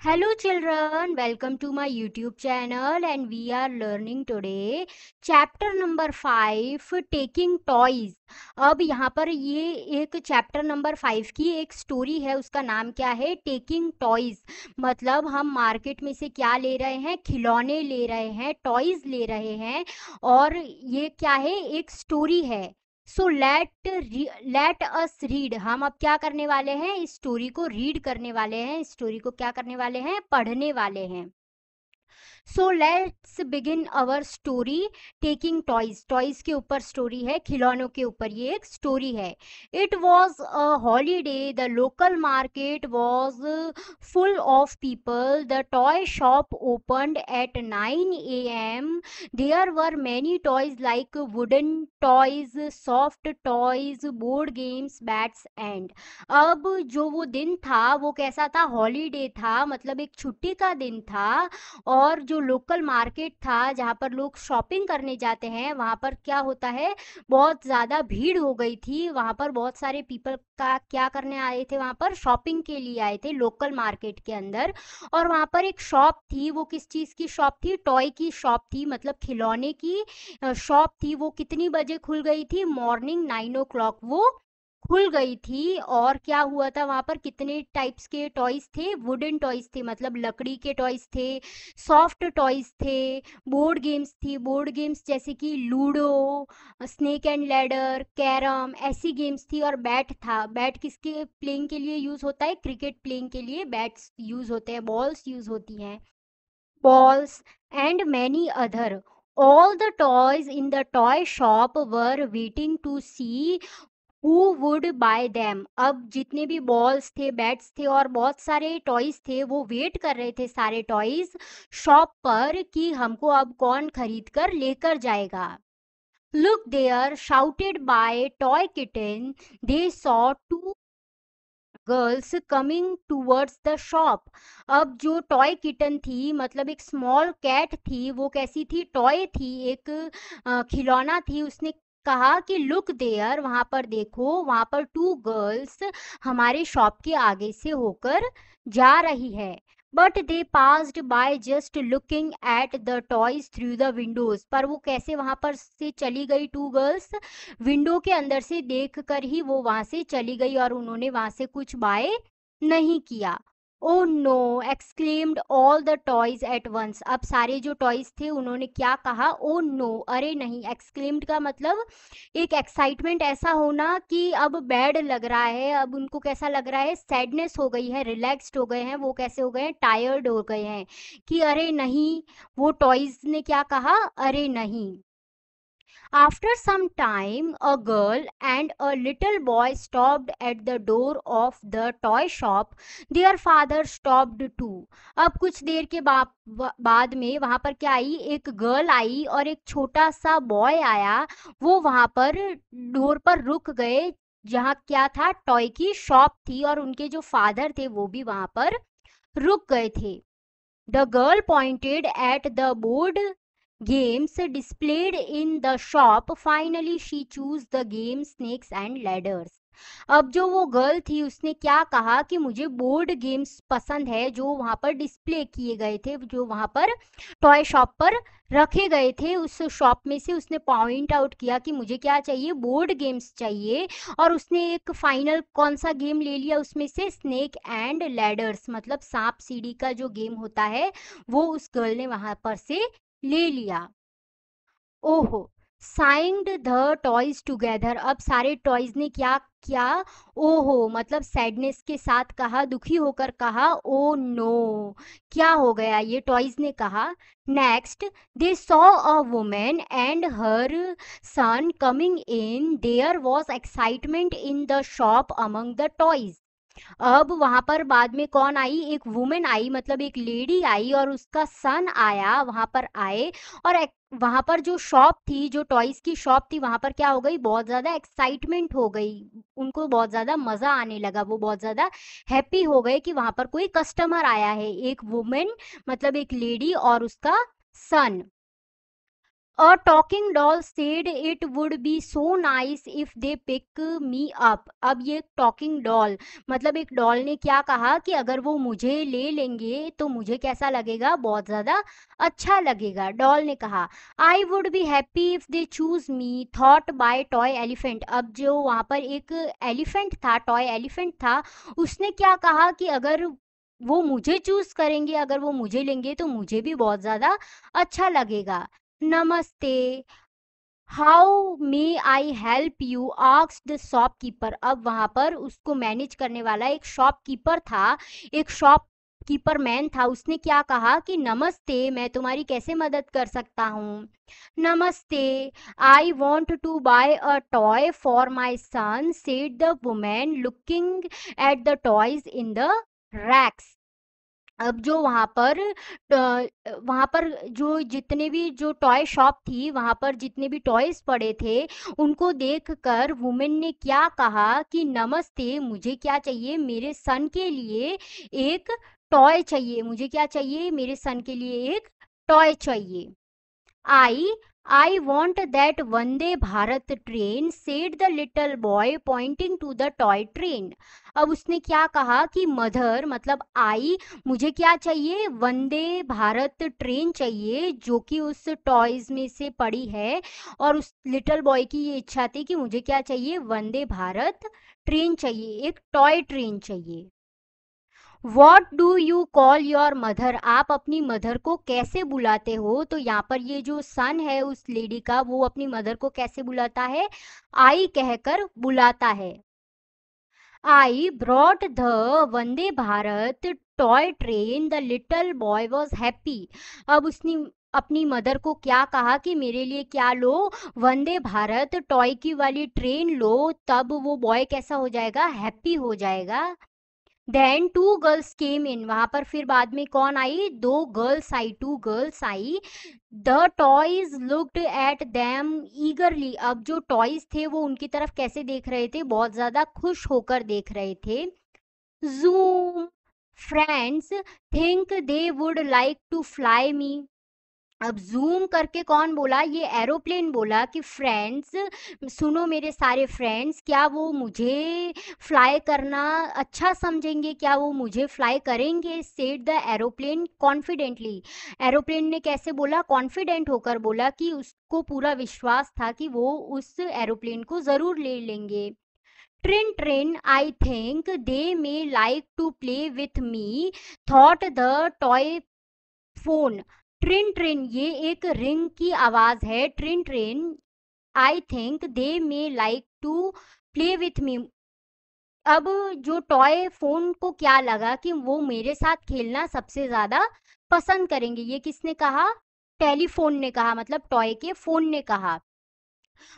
Hello children, welcome to my YouTube channel and we are learning today chapter number 5 taking toys। अब यहाँ पर ये एक chapter number 5 की एक स्टोरी है, उसका नाम क्या है? Taking toys. मतलब हम मार्केट में से क्या ले रहे हैं? खिलौने ले रहे हैं, टॉयज ले रहे हैं। और ये क्या है? एक स्टोरी है। So let us read. हम अब क्या करने वाले हैं? इस स्टोरी को रीड करने वाले हैं, इस स्टोरी को क्या करने वाले हैं? पढ़ने वाले हैं। So let's begin our story taking toys. Toys के ऊपर स्टोरी है, खिलौनों के ऊपर ये एक स्टोरी है। It was a holiday, the local market was full of people. The toy shop opened at 9 a.m. There were many toys like wooden toys, soft toys, board games, bats and। अब जो वो दिन था वो कैसा था? Holiday था, मतलब एक छुट्टी का दिन था। और जो लोकल मार्केट था जहाँ पर लोग शॉपिंग करने जाते हैं, वहाँ पर क्या होता है? बहुत ज़्यादा भीड़ हो गई थी। वहाँ पर बहुत सारे पीपल का क्या करने आए थे? वहाँ पर शॉपिंग के लिए आए थे लोकल मार्केट के अंदर। और वहाँ पर एक शॉप थी। वो किस चीज़ की शॉप थी? टॉय की शॉप थी, मतलब खिलौने की शॉप थी। वो कितनी बजे खुल गई थी? मॉर्निंग 9 o'clock वो खुल गई थी। और क्या हुआ था वहाँ पर? कितने टाइप्स के टॉयज थे? वुडन टॉयज थे, मतलब लकड़ी के टॉयज थे। सॉफ्ट टॉयज थे। बोर्ड गेम्स थी, बोर्ड गेम्स जैसे कि ludo, snake and ladder, carrom, ऐसी गेम्स थी। और बैट था। बैट किसके प्लेइंग के लिए यूज होता है? क्रिकेट प्लेइंग के लिए बैट्स यूज होते हैं, बॉल्स यूज होती हैं, balls and many other. All the toys in the toy shop were waiting to see who would buy them। अब जितने भी बॉल्स थे, बैट्स थे और बहुत सारे टॉयज थे, वो वेट कर रहे थे सारे टॉयज शॉप पर कि हमको अब कौन खरीद कर लेकर जाएगा। Look there shouted by toy kitten. They saw two girls coming towards the shop. अब जो टॉय किटन थी, मतलब एक स्मॉल कैट थी, वो कैसी थी? टॉय थी, एक खिलौना थी। उसने कहा कि लुक देयर, वहां पर देखो, वहां पर टू गर्ल्स हमारे शॉप के आगे से होकर जा रही है। But they passed by just looking at the toys through the Windows. पर वो कैसे वहां पर से चली गई? टू गर्ल्स विंडो के अंदर से देख कर ही वो वहां से चली गई और उन्होंने वहां से कुछ बाय नहीं किया। Oh no exclaimed all the toys at once. अब सारे जो टॉयज थे उन्होंने क्या कहा? ओ नो, अरे नहीं। एक्सक्लेम्ड का मतलब एक एक्साइटमेंट ऐसा होना कि अब बैड लग रहा है, अब उनको कैसा लग रहा है? सैडनेस हो गई है, रिलैक्स्ड हो गए हैं, वो कैसे हो गए हैं? टायर्ड हो गए हैं कि अरे नहीं। वो टॉयज ने क्या कहा? अरे नहीं। After some time, a girl and a little boy stopped at the door of the toy shop. Their father stopped too. अब कुछ देर के बाद में वहां पर क्या आई? एक गर्ल आई और एक छोटा सा बॉय आया। वो वहां पर डोर पर रुक गए, जहाँ क्या था? टॉय की शॉप थी। और उनके जो फादर थे वो भी वहां पर रुक गए थे। The girl pointed at the board games displayed in the shop. Finally, she chose the game Snakes and Ladders. अब जो वो गर्ल थी उसने क्या कहा कि मुझे बोर्ड गेम्स पसंद है, जो वहाँ पर डिस्प्ले किए गए थे, जो वहाँ पर टॉय शॉप पर रखे गए थे। उस शॉप में से उसने पॉइंट आउट किया कि मुझे क्या चाहिए? बोर्ड गेम्स चाहिए। और उसने एक फाइनल कौन सा गेम ले लिया उसमें से? स्नेक एंड लैडर्स, मतलब सांप सीढ़ी का जो गेम होता है वो उस गर्ल ने वहां पर से ले लिया। ओहो, साइंड द टॉयज टुगेदर। अब सारे टॉयज ने क्या किया? ओहो, मतलब सैडनेस के साथ कहा, दुखी होकर कहा, ओ नो, क्या हो गया? ये टॉयज ने कहा। Next, they saw a woman and her son coming in. There was excitement in the shop among the toys. अब वहां पर बाद में कौन आई? एक वुमेन आई, मतलब एक लेडी आई और उसका सन आया, वहां पर आए। और वहां पर जो शॉप थी, जो टॉयज की शॉप थी, वहां पर क्या हो गई? बहुत ज्यादा एक्साइटमेंट हो गई। उनको बहुत ज्यादा मजा आने लगा, वो बहुत ज्यादा हैप्पी हो गए कि वहां पर कोई कस्टमर आया है। एक वुमेन, मतलब एक लेडी और उसका सन। A talking doll said it would be so nice if they pick me up. अब ये talking doll मतलब एक डॉल ने क्या कहा कि अगर वो मुझे ले लेंगे तो मुझे कैसा लगेगा, बहुत ज़्यादा अच्छा लगेगा। डॉल ने कहा I would be happy if they choose me, thought by toy elephant. अब जो वहाँ पर एक एलिफेंट था, टॉय एलिफेंट था, उसने क्या कहा कि अगर वो मुझे चूज करेंगे, अगर वो मुझे लेंगे तो मुझे भी बहुत ज़्यादा अच्छा लगेगा। नमस्ते, how may I help you, asked the shopkeeper. अब वहाँ पर उसको मैनेज करने वाला एक शॉपकीपर था, एक शॉपकीपर मैन था। उसने क्या कहा कि नमस्ते, मैं तुम्हारी कैसे मदद कर सकता हूँ। नमस्ते, I want to buy a toy for my son, said the woman looking at the toys in the racks. अब जो वहाँ पर जो जितने भी जो टॉय शॉप थी, वहाँ पर जितने भी टॉयज पड़े थे, उनको देखकर वुमेन ने क्या कहा कि नमस्ते, मुझे क्या चाहिए, मेरे सन के लिए एक टॉय चाहिए, मुझे क्या चाहिए, मेरे सन के लिए एक टॉय चाहिए। I want that Vande Bharat train, said the little boy pointing to the toy train. अब उसने क्या कहा कि मदर मतलब आई, मुझे क्या चाहिए, वंदे भारत ट्रेन चाहिए जो कि उस टॉयज में से पड़ी है। और उस लिटिल बॉय की ये इच्छा थी कि मुझे क्या चाहिए, वंदे भारत ट्रेन चाहिए, एक टॉय ट्रेन चाहिए। What do you call your mother, आप अपनी मदर को कैसे बुलाते हो। तो यहाँ पर ये जो सन है उस लेडी का, वो अपनी मदर को कैसे बुलाता है, आई कहकर बुलाता है। I brought the Vande Bharat toy train, the little boy was happy. अब उसने अपनी मदर को क्या कहा कि मेरे लिए क्या लो, वंदे भारत टॉय की वाली ट्रेन लो, तब वो बॉय कैसा हो जाएगा, हैप्पी हो जाएगा। Then two girls came in, वहां पर फिर बाद में कौन आई, दो गर्ल्स आई, टू गर्ल्स आई। The toys looked at them eagerly. अब जो टॉयज थे वो उनकी तरफ कैसे देख रहे थे, बहुत ज्यादा खुश होकर देख रहे थे। Zoom, friends think they would like to fly me. अब जूम करके कौन बोला, ये एरोप्लेन बोला कि फ्रेंड्स, सुनो मेरे सारे फ्रेंड्स, क्या वो मुझे फ्लाई करना अच्छा समझेंगे, क्या वो मुझे फ्लाई करेंगे। Said the aeroplane confidently. Aeroplane ने कैसे बोला, कॉन्फिडेंट होकर बोला कि उसको पूरा विश्वास था कि वो उस एरोप्लेन को ज़रूर ले लेंगे। Train train, I think they may like to play with me, thought the toy phone. Train train, ये एक रिंग की आवाज है। Train train, I think they may like to play with me. अब जो टॉय फोन को क्या लगा कि वो मेरे साथ खेलना सबसे ज्यादा पसंद करेंगे। ये किसने कहा, टेलीफोन ने कहा, मतलब टॉय के फोन ने कहा।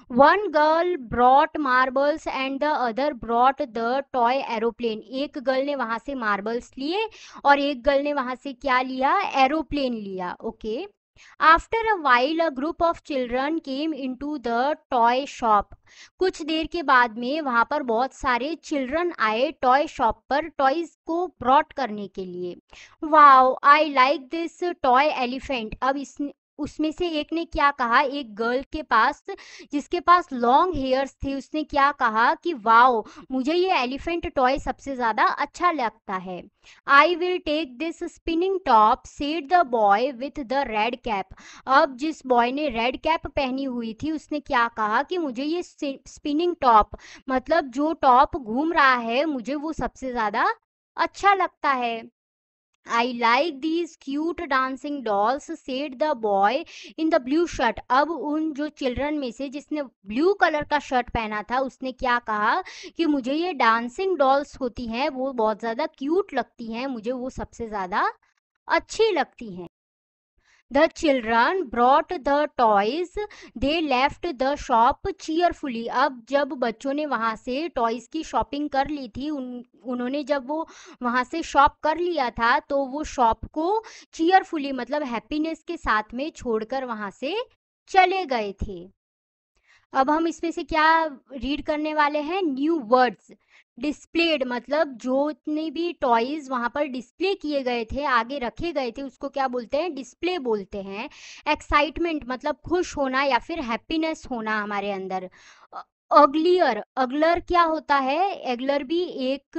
One girl brought marbles and the other brought the toy aeroplane. एक गर्ल ने वहां से मार्बल्स लिए और एक गर्ल ने वहां से क्या लिया, एरोप्लेन लिया। Okay, after a while a group of children came into the toy shop. कुछ देर के बाद में वहां पर बहुत सारे चिल्ड्रन आए टॉय शॉप पर टॉयज को ब्रॉट करने के लिए। Wow, I like this toy elephant. अब इस उसमें से एक ने क्या कहा, एक गर्ल के पास जिसके पास लॉन्ग हेयर्स थे, उसने क्या कहा कि वाओ, मुझे ये एलिफेंट टॉय सबसे ज्यादा अच्छा लगता है। I will take this spinning top, said the boy with the red cap. अब जिस बॉय ने रेड कैप पहनी हुई थी उसने क्या कहा कि मुझे ये स्पिनिंग टॉप मतलब जो टॉप घूम रहा है, मुझे वो सबसे ज्यादा अच्छा लगता है। I like these cute dancing dolls, said the boy in the blue shirt. अब उन जो चिल्ड्रन में से जिसने ब्लू कलर का शर्ट पहना था उसने क्या कहा कि मुझे ये डांसिंग डॉल्स होती हैं वो बहुत ज़्यादा क्यूट लगती हैं, मुझे वो सबसे ज़्यादा अच्छी लगती हैं। The children brought the toys. They left the shop cheerfully. अब जब बच्चों ने वहाँ से टॉयज की शॉपिंग कर ली थी, उन्होंने जब वो वहाँ से शॉप कर लिया था तो वो शॉप को चीयरफुली मतलब हैप्पीनेस के साथ में छोड़कर वहाँ से चले गए थे। अब हम इसमें से क्या रीड करने वाले हैं, न्यू वर्ड्स। डिस्प्लेड मतलब जितने भी टॉयज वहां पर डिस्प्ले किए गए थे, आगे रखे गए थे, उसको क्या बोलते हैं? डिस्प्ले बोलते हैं। एक्साइटमेंट मतलब खुश होना या फिर हैप्पीनेस होना हमारे अंदर। अगलियर, अगलर क्या होता है? एगलर भी एक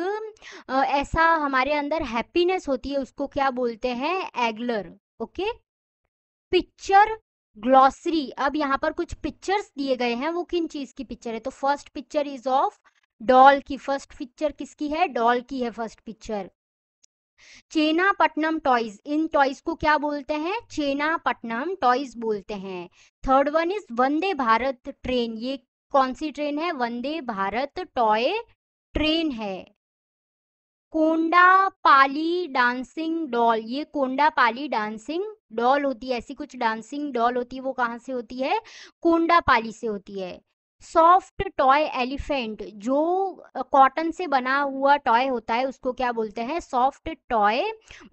ऐसा हमारे अंदर हैप्पीनेस होती है, उसको क्या बोलते हैं? एगलर। ओके। पिक्चर ग्लॉसरी, अब यहाँ पर कुछ पिक्चर्स दिए गए हैं, वो किन चीज की पिक्चर है? तो first picture is of doll की। फर्स्ट पिक्चर किसकी है? डॉल की है फर्स्ट पिक्चर। चेनापट्टनम टॉयज, इन टॉयज को क्या बोलते हैं? चेनापट्टनम टॉयज बोलते हैं। Third one is Vande Bharat train, ये कौन सी ट्रेन है? वंदे भारत टॉय ट्रेन है। कोंडा पाली डांसिंग डॉल, ये कोंडा पाली डांसिंग डॉल होती है, ऐसी कुछ डांसिंग डॉल होती है, वो कहाँ से होती है? कोंडा पाली से होती है। सॉफ्ट टॉय एलिफेंट, जो कॉटन से बना हुआ टॉय होता है उसको क्या बोलते हैं? सॉफ्ट टॉय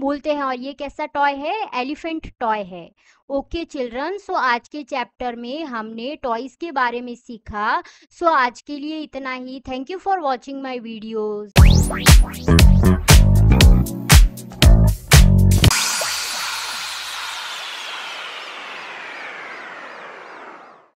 बोलते हैं। और ये कैसा टॉय है? एलिफेंट टॉय है। ओके चिल्ड्रन, सो आज के चैप्टर में हमने टॉयज के बारे में सीखा। सो आज के लिए इतना ही। Thank you for watching my videos.